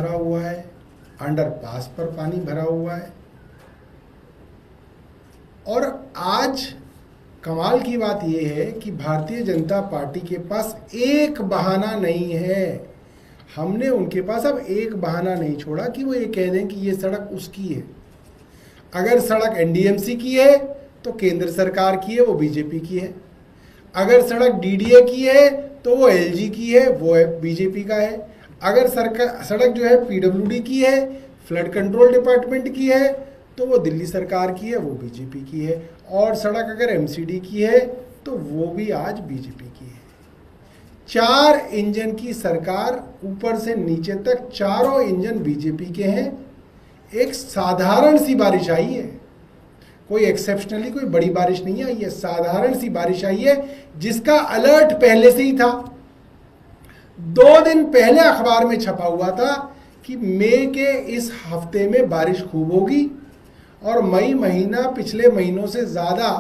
भरा हुआ है, अंडरपास पर पानी भरा हुआ है। और आज कमाल की बात यह है कि भारतीय जनता पार्टी के पास एक बहाना नहीं है। हमने उनके पास अब एक बहाना नहीं छोड़ा कि वो ये कह दें कि ये सड़क उसकी है। अगर सड़क एनडीएमसी की है तो केंद्र सरकार की है, वो बीजेपी की है। अगर सड़क डीडीए की है तो वो एलजी की है, वो बीजेपी का है। अगर सड़क जो है पीडब्ल्यूडी की है, फ्लड कंट्रोल डिपार्टमेंट की है, तो वो दिल्ली सरकार की है, वो बीजेपी की है। और सड़क अगर एमसीडी की है तो वो भी आज बीजेपी की है। 4 इंजन की सरकार, ऊपर से नीचे तक चारों इंजन बीजेपी के हैं। एक साधारण सी बारिश आई है, कोई एक्सेप्शनली कोई बड़ी बारिश नहीं आई है, साधारण सी बारिश आई है जिसका अलर्ट पहले से ही था। 2 दिन पहले अखबार में छपा हुआ था कि मई के इस हफ्ते में बारिश खूब होगी और मई महीना पिछले महीनों से ज्यादा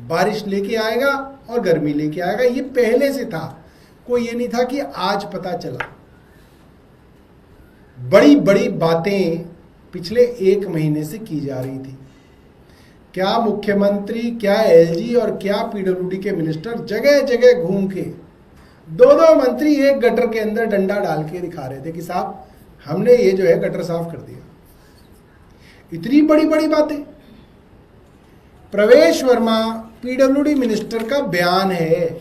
बारिश लेके आएगा और गर्मी लेके आएगा। ये पहले से था, कोई ये नहीं था कि आज पता चला। बड़ी बड़ी बातें पिछले 1 महीने से की जा रही थी। क्या मुख्यमंत्री, क्या एलजी और क्या पीडब्ल्यूडी के मिनिस्टर जगह जगह घूम के 2-2 मंत्री एक गटर के अंदर डंडा डाल के दिखा रहे थे कि साहब हमने ये जो है गटर साफ कर दिया। इतनी बड़ी बड़ी बातें। प्रवेश वर्मा पीडब्ल्यूडी मिनिस्टर का बयान है,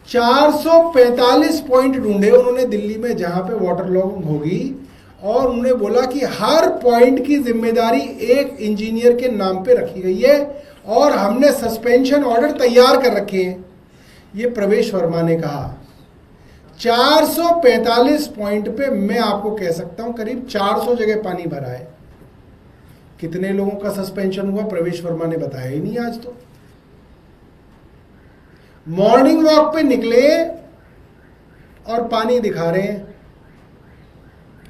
445 पॉइंट ढूंढे उन्होंने दिल्ली में जहां पे वाटर लॉगिंग होगी, और उन्होंने बोला कि हर पॉइंट की जिम्मेदारी एक इंजीनियर के नाम पे रखी गई है और हमने सस्पेंशन ऑर्डर तैयार कर रखे हैं। ये प्रवेश वर्मा ने कहा। 445 पॉइंट पे मैं आपको कह सकता हूं करीब 400 जगह पानी भरा है। कितने लोगों का सस्पेंशन हुआ प्रवेश वर्मा ने बताया ही नहीं आज तो। मॉर्निंग वॉक पे निकले और पानी दिखा रहे हैं।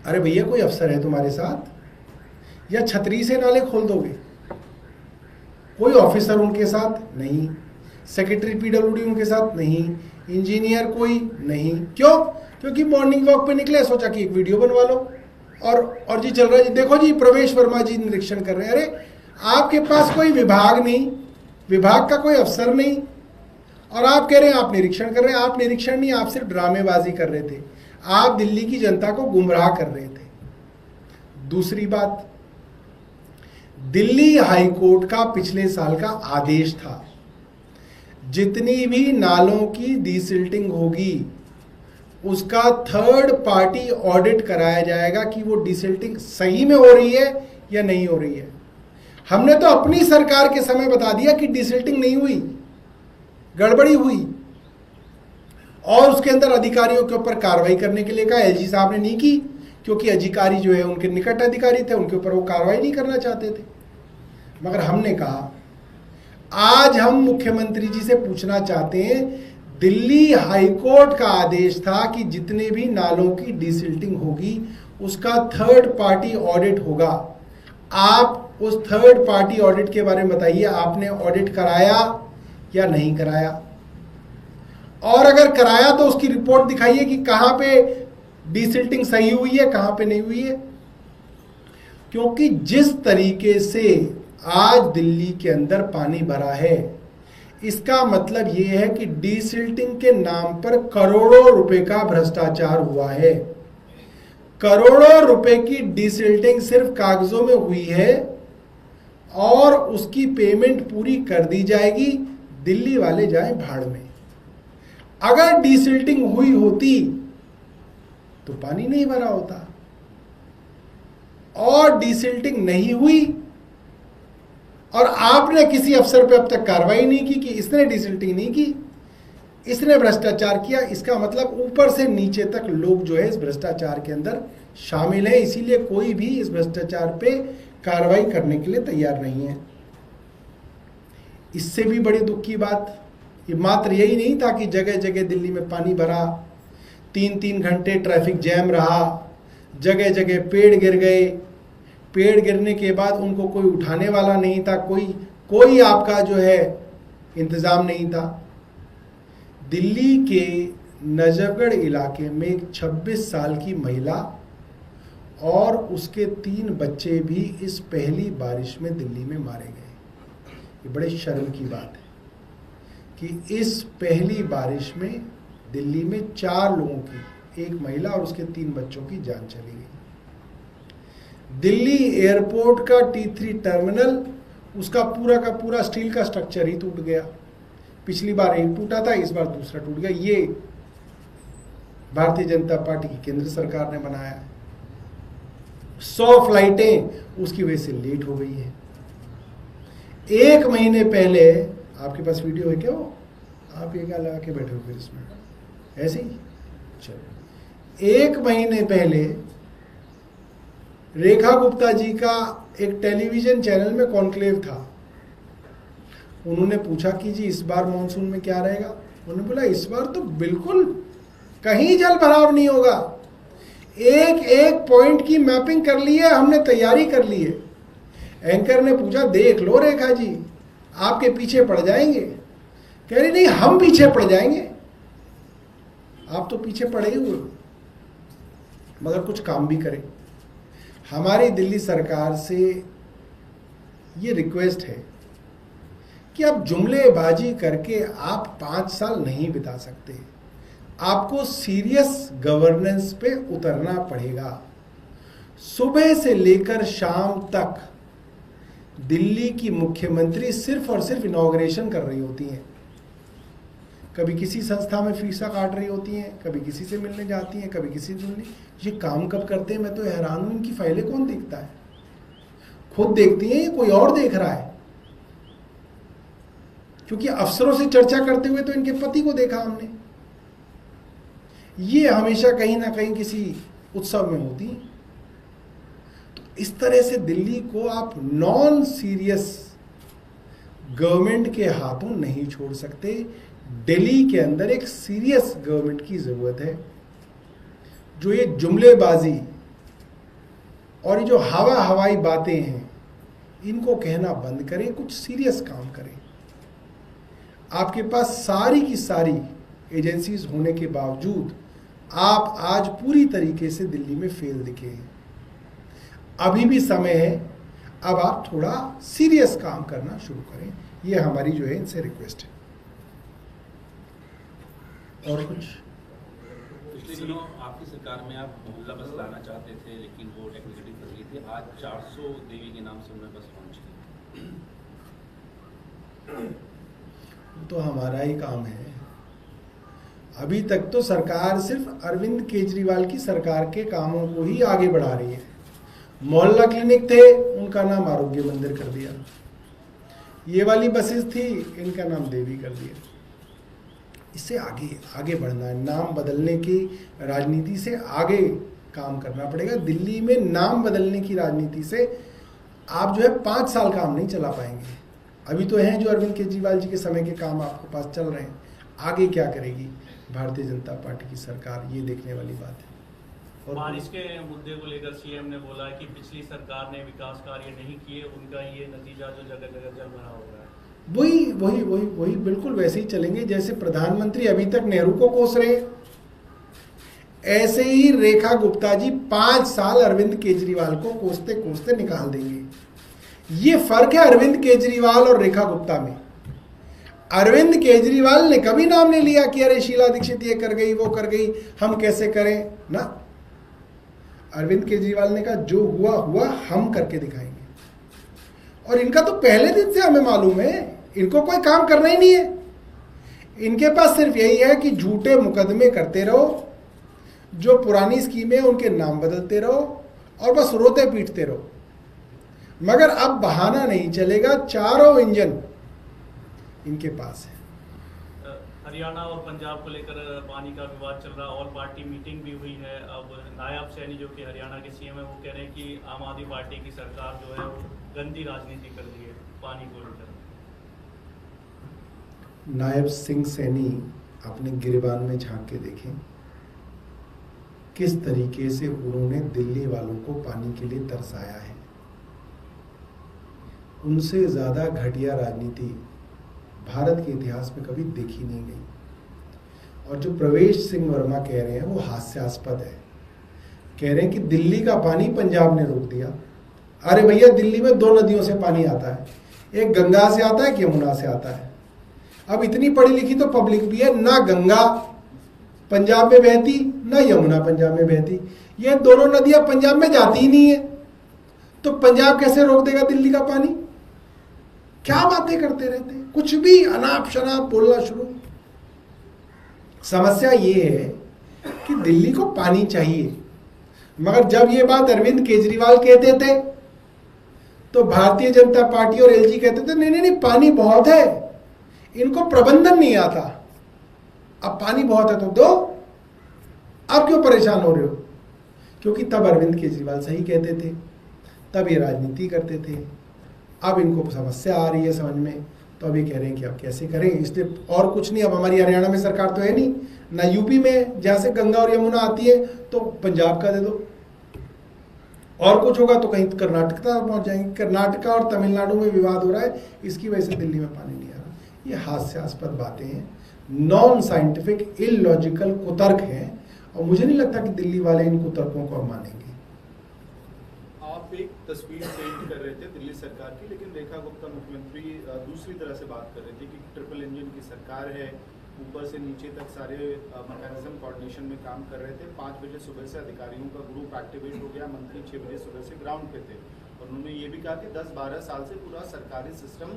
अरे भैया कोई अफसर है तुम्हारे साथ या छतरी से नाले खोल दोगे? कोई ऑफिसर उनके साथ नहीं, सेक्रेटरी पीडब्ल्यूडी उनके साथ नहीं, इंजीनियर कोई नहीं। क्यों? क्योंकि मॉर्निंग वॉक पे निकले, सोचा कि एक वीडियो बनवा लो और जी चल रहा है जी, देखो जी प्रवेश वर्मा जी निरीक्षण कर रहे हैं। अरे आपके पास कोई विभाग नहीं, विभाग का कोई अफसर नहीं, और आप कह रहे हैं आप निरीक्षण कर रहे हैं। आप निरीक्षण नहीं, आप सिर्फ ड्रामेबाजी कर रहे थे। आप दिल्ली की जनता को गुमराह कर रहे थे। दूसरी बात, दिल्ली हाई कोर्ट का पिछले साल का आदेश था, जितनी भी नालों की डिसिल्टिंग होगी उसका थर्ड पार्टी ऑडिट कराया जाएगा कि वो डिसिल्टिंग सही में हो रही है या नहीं हो रही है। हमने तो अपनी सरकार के समय बता दिया कि डिसिल्टिंग नहीं हुई, गड़बड़ी हुई, और उसके अंदर अधिकारियों के ऊपर कार्रवाई करने के लिए कहा। एलजी साहब ने नहीं की क्योंकि अधिकारी जो है उनके निकट अधिकारी थे, उनके ऊपर वो कार्रवाई नहीं करना चाहते थे। मगर हमने कहा आज हम मुख्यमंत्री जी से पूछना चाहते हैं, दिल्ली हाईकोर्ट का आदेश था कि जितने भी नालों की डिसिल्टिंग होगी उसका थर्ड पार्टी ऑडिट होगा। आप उस थर्ड पार्टी ऑडिट के बारे में बताइए, आपने ऑडिट कराया या नहीं कराया? और अगर कराया तो उसकी रिपोर्ट दिखाइए कि कहां पे डिसिल्टिंग सही हुई है, कहां पे नहीं हुई है। क्योंकि जिस तरीके से आज दिल्ली के अंदर पानी भरा है, इसका मतलब यह है कि डिसिल्टिंग के नाम पर करोड़ों रुपए का भ्रष्टाचार हुआ है। करोड़ों रुपए की डिसिल्टिंग सिर्फ कागजों में हुई है और उसकी पेमेंट पूरी कर दी जाएगी, दिल्ली वाले जाएं भाड़ में। अगर डिसिल्टिंग हुई होती तो पानी नहीं भरा होता, और डिसिल्टिंग नहीं हुई और आपने किसी अफसर पे अब तक कार्रवाई नहीं की कि इसने डिसिल्टिंग नहीं की, इसने भ्रष्टाचार किया। इसका मतलब ऊपर से नीचे तक लोग जो है इस भ्रष्टाचार के अंदर शामिल है, इसीलिए कोई भी इस भ्रष्टाचार पे कार्रवाई करने के लिए तैयार नहीं है। इससे भी बड़ी दुख की बात ये मात्र यही नहीं था कि जगह जगह दिल्ली में पानी भरा, 3-3 घंटे ट्रैफिक जैम रहा, जगह जगह पेड़ गिर गए, पेड़ गिरने के बाद उनको कोई उठाने वाला नहीं था, कोई आपका जो है इंतजाम नहीं था। दिल्ली के नजफगढ़ इलाके में एक 26 साल की महिला और उसके 3 बच्चे भी इस पहली बारिश में दिल्ली में मारे गए। ये बड़े शर्म की बात है कि इस पहली बारिश में दिल्ली में 4 लोगों की, एक महिला और उसके 3 बच्चों की जान चली गई। दिल्ली एयरपोर्ट का T3 टर्मिनल, उसका पूरा का पूरा स्टील का स्ट्रक्चर ही टूट गया। पिछली बार एक टूटा था, इस बार दूसरा टूट गया। ये भारतीय जनता पार्टी की केंद्र सरकार ने बनाया। 100 फ्लाइटें उसकी वजह से लेट हो गई है। 1 महीने पहले, आपके पास वीडियो है क्या वो? आप ये क्या लगा के बैठे हो फिर इसमें? ऐसे ही चलो। 1 महीने पहले रेखा गुप्ता जी का एक टेलीविजन चैनल में कॉन्क्लेव था। उन्होंने पूछा कि जी इस बार मॉनसून में क्या रहेगा? उन्होंने बोला इस बार तो बिल्कुल कहीं जल भराव नहीं होगा। एक एक पॉइंट की मैपिंग कर ली है हमने, तैयारी कर ली है। एंकर ने पूछा देख लो रेखा जी, आपके पीछे पड़ जाएंगे। कह रही नहीं, हम पीछे पड़ जाएंगे। आप तो पीछे पड़े ही हुए, मगर कुछ काम भी करें। हमारी दिल्ली सरकार से ये रिक्वेस्ट है कि आप जुमलेबाजी करके आप 5 साल नहीं बिता सकते। आपको सीरियस गवर्नेंस पे उतरना पड़ेगा। सुबह से लेकर शाम तक दिल्ली की मुख्यमंत्री सिर्फ और सिर्फ इनॉग्रेशन कर रही होती हैं। कभी किसी संस्था में फीसा काट रही होती हैं, कभी किसी से मिलने जाती हैं, कभी किसी से मिलने। ये काम कब करते हैं? मैं तो हैरान हूं, इनकी फाइलें कौन देखता है? खुद देखती हैं या कोई और देख रहा है? क्योंकि अफसरों से चर्चा करते हुए तो इनके पति को देखा हमने। ये हमेशा कहीं ना कहीं किसी उत्सव में होती। तो इस तरह से दिल्ली को आप नॉन सीरियस गवर्नमेंट के हाथों नहीं छोड़ सकते। दिल्ली के अंदर एक सीरियस गवर्नमेंट की जरूरत है, जो ये जुमलेबाजी और ये जो हवाई बातें हैं इनको कहना बंद करें, कुछ सीरियस काम करें। आपके पास सारी की सारी एजेंसीज होने के बावजूद आप आज पूरी तरीके से दिल्ली में फेल दिखे हैं। अभी भी समय है, अब आप थोड़ा सीरियस काम करना शुरू करें। ये हमारी जो है इनसे रिक्वेस्ट है। और कुछ? पिछले दिनों आपकी सरकार में आप मोहल्ला बस लाना चाहते थे, लेकिन वो टेक्निकली फंस गई थी। आज 400 देवी के नाम से उन्होंने बस लॉन्च की। तो हमारा ही काम है। अभी तक तो सरकार सिर्फ अरविंद केजरीवाल की सरकार के कामों को ही आगे बढ़ा रही है। मोहल्ला क्लिनिक थे, उनका नाम आरोग्य मंदिर कर दिया। ये वाली बसेस थी, इनका नाम देवी कर दिया। इससे आगे आगे बढ़ना है। नाम बदलने की राजनीति से आगे काम करना पड़ेगा। दिल्ली में नाम बदलने की राजनीति से आप जो है 5 साल काम नहीं चला पाएंगे। अभी तो हैं जो अरविंद केजरीवाल जी के समय के काम आपके पास चल रहे हैं। आगे क्या करेगी भारतीय जनता पार्टी की सरकार, ये देखने वाली बात है। और बारिश के मुद्दे को लेकर सीएम ने बोला कि पिछली सरकार ने विकास कार्य नहीं किए, उनका ये नतीजा जो जगह जगह जल भरा हो रहा है। वही बिल्कुल वैसे ही चलेंगे जैसे प्रधानमंत्री अभी तक नेहरू को कोस रहे, ऐसे ही रेखा गुप्ता जी 5 साल अरविंद केजरीवाल को कोसते कोसते निकाल देंगे। ये फर्क है अरविंद केजरीवाल और रेखा गुप्ता में। अरविंद केजरीवाल ने कभी नाम नहीं लिया कि अरे शीला दीक्षित ये कर गई, वो कर गई, हम कैसे करें ना। अरविंद केजरीवाल ने कहा जो हुआ हुआ, हम करके दिखाएंगे। और इनका तो पहले दिन से हमें मालूम है, इनको कोई काम करना ही नहीं है। इनके पास सिर्फ यही है कि झूठे मुकदमे करते रहो, जो पुरानी स्कीमें उनके नाम बदलते रहो और बस रोते पीटते रहो। मगर अब बहाना नहीं चलेगा, चारों इंजन इनके पास है। हरियाणा और पंजाब को लेकर पानी का विवाद चल रहा, और पार्टी मीटिंग भी हुई है। अब नायब सैनी जो कि हरियाणा के सीएम है, वो कह रहे हैं कि आम आदमी पार्टी की सरकार जो है वो गंदी राजनीति कर रही है पानी को लेकर। नायब सिंह सैनी अपने गिरबान में झांक के देखें किस तरीके से उन्होंने दिल्ली वालों को पानी के लिए तरसाया है। उनसे ज्यादा घटिया राजनीति भारत के इतिहास में कभी देखी नहीं गई। और जो प्रवेश सिंह वर्मा कह रहे हैं वो हास्यास्पद है। कह रहे हैं कि दिल्ली का पानी पंजाब ने रोक दिया। अरे भैया, दिल्ली में 2 नदियों से पानी आता है, एक गंगा से आता है, एक यमुना से आता है। अब इतनी पढ़ी लिखी तो पब्लिक भी है, ना गंगा पंजाब में बहती ना यमुना पंजाब में बहती, ये दोनों नदियां पंजाब में जाती ही नहीं है, तो पंजाब कैसे रोक देगा दिल्ली का पानी? क्या बातें करते रहते हैं, कुछ भी अनाप शनाप बोलना शुरू। समस्या ये है कि दिल्ली को पानी चाहिए, मगर जब ये बात अरविंद केजरीवाल कहते थे तो भारतीय जनता पार्टी और एलजी कहते थे नहीं नहीं नहीं, पानी बहुत है, इनको प्रबंधन नहीं आता। अब पानी बहुत है तो दो, अब क्यों परेशान हो रहे हो? क्योंकि तब अरविंद केजरीवाल सही कहते थे, तब ये राजनीति करते थे। अब इनको समस्या आ रही है समझ में, तो अब ये कह रहे हैं कि अब कैसे करें, इसलिए और कुछ नहीं। अब हमारी हरियाणा में सरकार तो है नहीं, ना यूपी में जहां से गंगा और यमुना आती है, तो पंजाब का दे दो, और कुछ होगा तो कहीं कर्नाटक तक पहुंच जाएंगे। कर्नाटका और तमिलनाडु में विवाद हो रहा है, इसकी वजह से दिल्ली में पानी नहीं आ रहा। ये हास्यास्पद बातें हैं, नॉन साइंटिफिक इलॉजिकल कुतर्क हैं, और मुझे नहीं लगता कि दिल्ली वाले इन कुतर्कों को अब मानेंगे। आप एक तस्वीर पेंट कर रहे थे दिल्ली सरकार की, लेकिन रेखा गुप्ता मुख्यमंत्री दूसरी तरह से बात कर रहे थे कि ट्रिपल इंजन की सरकार है, ऊपर से नीचे तक सारे मैकेनिज्म कोऑर्डिनेशन में काम कर रहे थे। 5 बजे सुबह से अधिकारियों का ग्रुप एक्टिवेट हो गया, मंत्री 6 बजे सुबह से ग्राउंड पे थे, और उन्होंने ये भी कहा कि 10-12 साल से पूरा सरकारी सिस्टम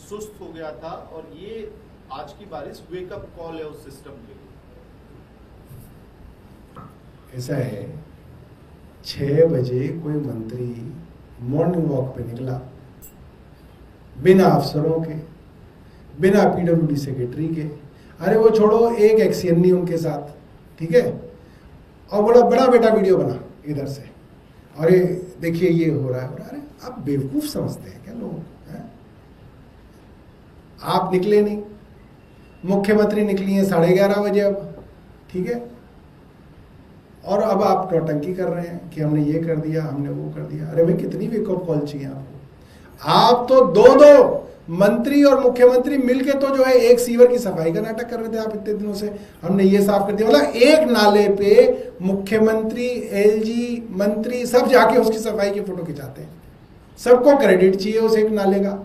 सुस्त हो गया था, और ये आज की बारिश वेकअप कॉल है उस सिस्टम के लिए। ऐसा है, 6 बजे कोई मंत्री मॉर्निंग वॉक पे निकला, बिना अफसरों के, बिना पीडब्ल्यूडी सेक्रेटरी के, अरे वो छोड़ो, एक एक्सीएन नहीं उनके साथ, ठीक है, और बड़ा बड़ा बेटा वीडियो बना इधर से, अरे देखिए ये हो रहा है। अरे आप बेवकूफ समझते हैं क्या लोग? आप निकले नहीं, मुख्यमंत्री निकली हैं 11:30 बजे अब, ठीक है, और अब आप नौटंकी कर रहे हैं कि हमने ये कर दिया, हमने वो कर दिया। अरे भाई, कितनी वेकअप कॉल चाहिए आपको? आप तो दो मंत्री और मुख्यमंत्री मिलके तो जो है एक सीवर की सफाई का नाटक कर रहे थे आप इतने दिनों से, हमने ये साफ कर दिया। मतलब एक नाले पे मुख्यमंत्री, एलजी, मंत्री सब जाके उसकी सफाई की फोटो खिंचाते हैं, सबको क्रेडिट चाहिए उस एक नाले का,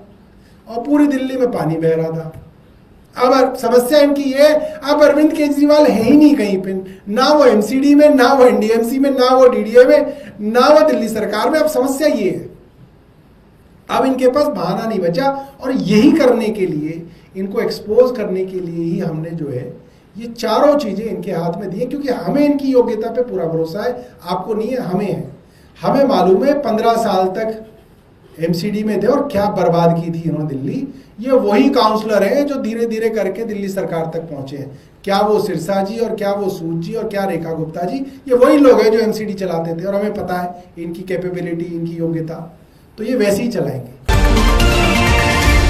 और पूरी दिल्ली में पानी बह रहा था। अब समस्या इनकी ये, अब अरविंद केजरीवाल है ही नहीं कहीं पे, ना वो एमसीडी में, ना वो एनडीएमसी में, ना वो डीडीए में, ना वो दिल्ली सरकार में। अब समस्या ये है, अब इनके पास बहाना नहीं बचा, और यही करने के लिए, इनको एक्सपोज करने के लिए ही हमने जो है ये चारों चीजें इनके हाथ में दी है, क्योंकि हमें इनकी योग्यता पे पूरा भरोसा है, आपको नहीं है, हमें है। हमें मालूम है 15 साल तक एमसीडी में थे और क्या बर्बाद की थी इन्होंने दिल्ली। ये वही काउंसलर हैं जो धीरे धीरे करके दिल्ली सरकार तक पहुंचे हैं। क्या वो सिरसा जी, और क्या वो सूद जी, और क्या रेखा गुप्ता जी, ये वही लोग हैं जो एमसीडी चलाते थे, और हमें पता है इनकी कैपेबिलिटी, इनकी योग्यता, तो ये वैसे ही चलाएंगे।